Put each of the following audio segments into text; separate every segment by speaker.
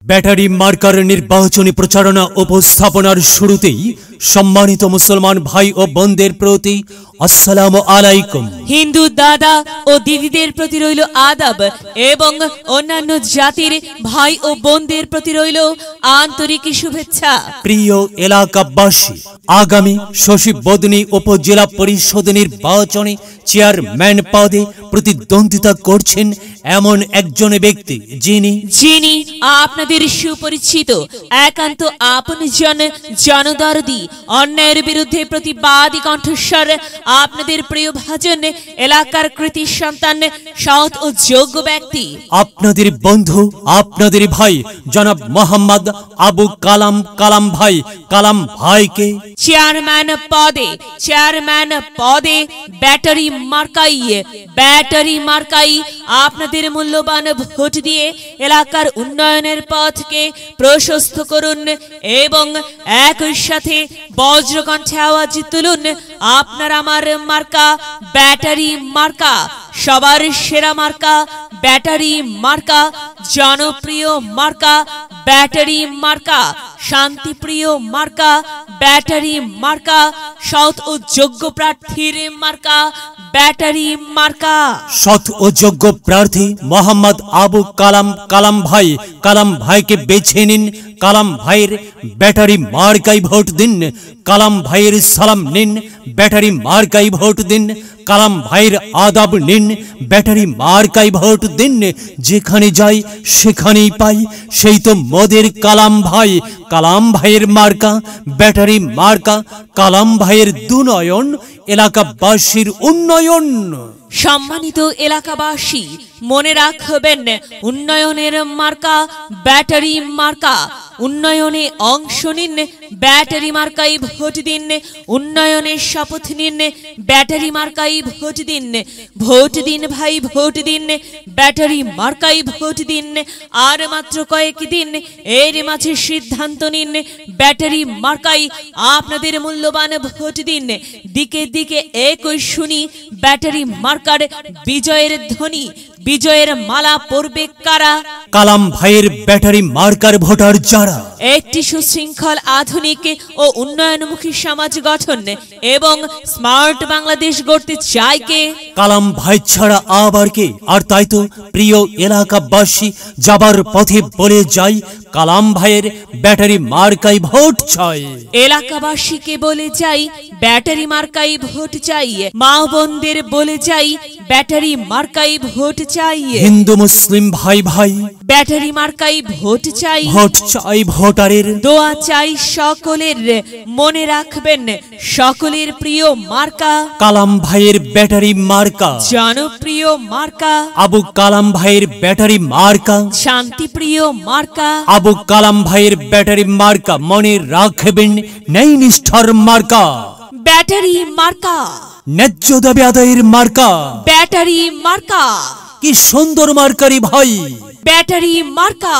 Speaker 1: Battery marker নির্বাচনী প্রচারণা উপস্থাপনার শুরুতেই সম্মানিত মুসলমান ভাই ও বোনদের প্রতি আসসালামু আলাইকুম।
Speaker 2: হিন্দু দাদা ও দিদিদের প্রতি রইল আদাব এবং অন্যান্য জাতির ভাই ও বোনদের প্রতি রইল আন্তরিক শুভেচ্ছা।
Speaker 1: প্রিয় এলাকাবাসী, আগামী শশীবদনী উপজেলা পরিষদ নির্বাচনে চেয়ারম্যান পদে প্রতিদ্বন্দ্বিতা করছেন এমন একজন ব্যক্তি যিনি
Speaker 2: আপনাদের সুপরিচিত, একান্ত আপনজন, জনদরদি, অন্যায়ের বিরুদ্ধে প্রতিবাদী কণ্ঠস্বর, আপনাদের প্রিয় ভাজন, এলাকার কৃতি সন্তান, সৎ ও যোগ্য ব্যক্তি,
Speaker 1: আপনাদের বন্ধু, আপনাদের ভাই জনাব মোহাম্মদ আবু কালাম ভাইকে
Speaker 2: চেয়ারম্যান পদে ব্যাটারি মার্কাই আপনাদের মূল্যবান ভোট দিয়ে এলাকার উন্নয়নের পথকে প্রশস্ত করুন এবং একই সাথে বজ্রকণ্ঠে আওয়াজ তুলুন, আপনার আমার মার্কা ব্যাটারি মার্কা, সবার সেরা মার্কা ব্যাটারি মার্কা, জনপ্রিয় মার্কা ব্যাটারি মার্কা, শান্তিপ্রিয় মার্কা ব্যাটারি মার্কা, সৎ ও যোগ্য প্রার্থীর মার্কা ব্যাটারি মার্কা।
Speaker 1: সৎ ও যোগ্য প্রার্থী মোহাম্মদ আবু কালাম ভাইকে বেছে নিন। কালাম ভাইয়ের ব্যাটারি মার্কাই ভোট দিন। কালাম ভাইয়ের সালাম নিন, ব্যাটারি মার্কাই ভোট দিন। কালাম ভাইয়ের আদাব নিন, ব্যাটারি মার্কাই ভোট দিন। যেখানে যাই সেখানেই পাই সেই তো মোদের কালাম ভাইয়ের মার্কা ব্যাটারি মার্কা। কালাম ভাইয়ের দুনয়ন, এলাকাবাসীর উন্নয়ন।
Speaker 2: সম্মানিত এলাকাবাসী, মনে রাখবেন, উন্নয়নের মার্কা ব্যাটারি মার্কা। উন্নয়নে অংশ নিন, ব্যাটারি মার্কাই ভোট দিন। উন্নয়নের শপথ নিন, ব্যাটারি মার্কাই ভোট দিন। ভোট দিন ভাই, ভোট দিন, ব্যাটারি মার্কাই ভোট দিন। আর মাত্র কয়েক দিন, এর মাঝে সিদ্ধান্ত নিন, ব্যাটারি মার্কাই আপনাদের মূল্যবান ভোট দিন। দিকে দিকে একই শুনি ব্যাটারি মার্কার বিজয়ের ধ্বনি। বিজয়ের মালা পরবে কারা?
Speaker 1: কালাম ভাইয়ের ব্যাটারি মার্কার ভোটার যারা
Speaker 2: একটি সুশৃঙ্খল, আধুনিক ও উন্নয়নমুখী সমাজ গঠন এবং স্মার্ট বাংলাদেশ গড়তে চায় কে?
Speaker 1: কালাম ভাই ছাড়া আবার কে? আর তাই তো প্রিয় এলাকাবাসী, যাবার পথে বলে যাই, কালাম ভাইয়ের ব্যাটারি মার্কাই ভোট চাই।
Speaker 2: এলাকাবাসীকে বলে যাই, ব্যাটারি মার্কাই ভোট চাই। মা বোনদের বলে যাই, ব্যাটারি মার্কাই ভোট চাই।
Speaker 1: হিন্দু মুসলিম ভাই
Speaker 2: ব্যাটারি মার্কাই ভোট চাই।
Speaker 1: ভোট চাই ভোটারের,
Speaker 2: দোয়া চাই সকলের। মনে রাখবেন, সকলের প্রিয় মার্কা
Speaker 1: কালাম ভাইয়ের ব্যাটারি মার্কা,
Speaker 2: জনপ্রিয় মার্কা
Speaker 1: আবু কালাম ভাইয়ের ব্যাটারি মার্কা,
Speaker 2: শান্তিপ্রিয় মার্কা
Speaker 1: আবু কালাম ভাইয়ের ব্যাটারি মার্কা। মনে রাখবেন, ন্যায় নিষ্ঠার মার্কা
Speaker 2: ব্যাটারি মার্কা,
Speaker 1: ন্যায্য দাবি আদায়ের মার্কা
Speaker 2: ব্যাটারি মার্কা।
Speaker 1: কি সুন্দর মার্কারি ভাই,
Speaker 2: ব্যাটারি মার্কা।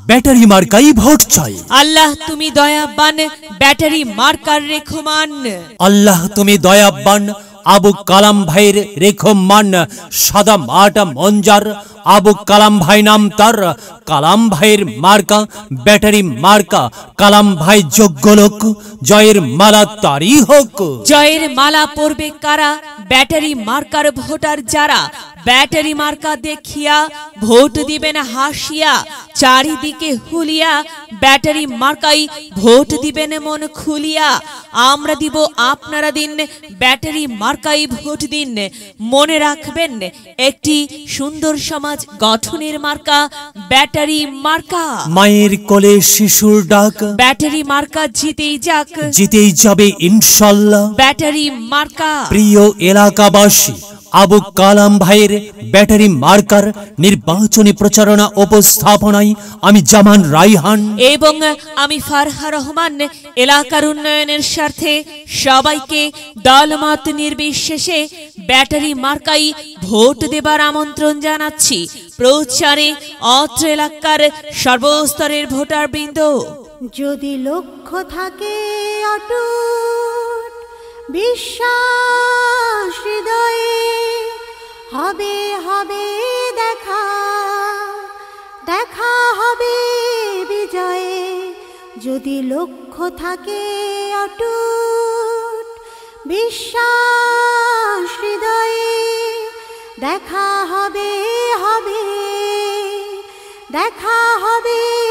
Speaker 1: ব্যাটারি মার্কাই ভোট চাই।
Speaker 2: আল্লাহ তুমি দয়াবান, ব্যাটারি মার্কার রেখমান।
Speaker 1: আল্লাহ তুমি দয়াবান, আবু কালাম ভাইয়ের রেখমান। সাদা মাটা মঞ্জার, আবু কালাম ভাই নাম তার। কালাম ভাইয়ের মার্কা ব্যাটারি মার্কা। কালাম ভাই যোগ্য লোক, জয়ের মালা তারই হোক।
Speaker 2: জয়ের মালা পরবে কারা? ব্যাটারি মার্কার ভোটার যারা। ব্যাটারি মার্কা দেখিয়া ভোট দিবেন হাসিয়া, চারিদিকে হুলিয়া। ব্যাটারি মার্কাই ভোট দিবেন মন খুলিয়া। আমরা দিব, আপনারা দিন, ব্যাটারি মার্কাই ভোট দিন। মনে রাখবেন, একটি সুন্দর সমাজ গঠনের মার্কা ব্যাটারি মার্কা।
Speaker 1: মায়ের কোলে শিশুর ডাক,
Speaker 2: ব্যাটারি মার্কা
Speaker 1: জিতেই যাবে ইনশাল্লাহ
Speaker 2: ব্যাটারি মার্কা।
Speaker 1: প্রিয় এলাকাবাসী, আবু কালাম ভাইয়ের ব্যাটারি মার্কার নির্বাচনী প্রচারণা উপস্থাপনায় আমি জামান রাইহান
Speaker 2: এবং আমি ফারহা রহমান এলাকার উন্নয়নের স্বার্থে সবাইকে দলমত নির্বিশেষে ব্যাটারি মার্কাই ভোট দেবার আমন্ত্রণ জানাচ্ছি। প্রচারে অত্র এলাকার সর্বস্তরের ভোটারবৃন্দ।
Speaker 3: যদি লক্ষ্য থাকে অটুট বিশ্বাস হৃদয়ে, হবে হবে দেখা, দেখা হবে যদি লক্ষ্য থাকে অটুট, বিশ্বাস হৃদয়ে, দেখা হবে, হবে দেখা হবে।